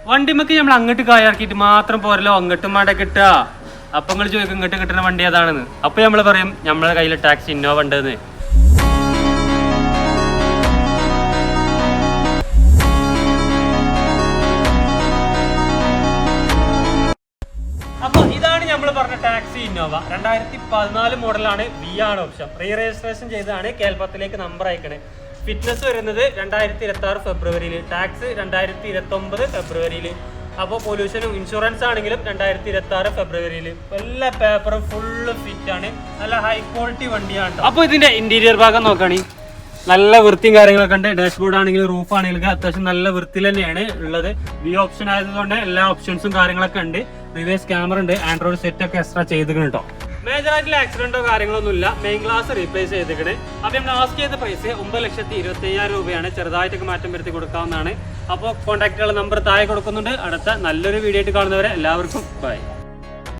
വണ്ടിമക്ക് നമ്മൾ അങ്ങോട്ട് കായാക്കിയിട്ട് മാത്രം പോരല്ലോ, അങ്ങോട്ടും വേണ്ട കിട്ടുക. അപ്പൊ നിങ്ങൾ ചോദിക്കും ഇങ്ങോട്ട് കിട്ടുന്ന വണ്ടി ഏതാണെന്ന്. അപ്പൊ നമ്മൾ പറയും നമ്മളെ കയ്യിൽ ടാക്സി ഇന്നോവ ഉണ്ടെന്ന്. അപ്പൊ ഇതാണ് നമ്മൾ പറഞ്ഞ ടാക്സി ഇന്നോവ. 2014 മോഡലാണ്. വി ആണ് ഓപ്ഷൻ. റീ രജിസ്ട്രേഷൻ ചെയ്താണ്. കേരളത്തിലേക്ക് നമ്പർ അയക്കണേ. ഫിറ്റ്നസ് വരുന്നത് 2026 ഫെബ്രുവരിയിൽ, ടാക്സ് 2029 ഫെബ്രുവരിയിൽ. അപ്പോൾ പൊല്യൂഷനും ഇൻഷുറൻസ് ആണെങ്കിലും 2026 ഫെബ്രുവരിയിൽ. എല്ലാ പേപ്പറും ഫുള്ള് ഫിറ്റ് ആണ്. നല്ല ഹൈ ക്വാളിറ്റി വണ്ടിയാണ്. അപ്പോൾ ഇതിന്റെ ഇന്റീരിയർ ഭാഗം നോക്കുകയാണെങ്കിൽ നല്ല വൃത്തിയും കാര്യങ്ങളൊക്കെ ഉണ്ട്. ഡാഷ്ബോർഡ് ആണെങ്കിലും റൂഫ് ആണെങ്കിലും അത്യാവശ്യം നല്ല വൃത്തിയിൽ തന്നെയാണ് ഉള്ളത്. വി ഓപ്ഷൻ ആയതുകൊണ്ട് എല്ലാ ഓപ്ഷൻസും കാര്യങ്ങളൊക്കെ ഉണ്ട്. റിവേഴ്സ് ക്യാമറ ഉണ്ട്. ആൻഡ്രോയിഡ് സെറ്റ് ഒക്കെ എക്സ്ട്രാ ചെയ്തിട്ടുണ്ട് കേട്ടോ. മേജർ ആയിട്ടുള്ള ആക്സിഡന്റോ കാര്യങ്ങളൊന്നും ഇല്ല. മെയിൻ ഗ്ലാസ് റീപ്ലേസ് ചെയ്തിട്ടുണ്ട്. അപ്പം നമ്മൾ ആസ്ക് ചെയ്ത പ്രൈസ് 9,25,000 രൂപയാണ്. ചെറുതായിട്ടൊക്കെ മാറ്റം വരുത്തി കൊടുക്കാവുന്നതാണ്. അപ്പോൾ കോൺടാക്റ്റുകളുടെ നമ്പർ താഴെ കൊടുക്കുന്നുണ്ട്. അടുത്ത നല്ലൊരു വീഡിയോ ആയിട്ട് കാണുന്നവരെ എല്ലാവർക്കും ബൈ.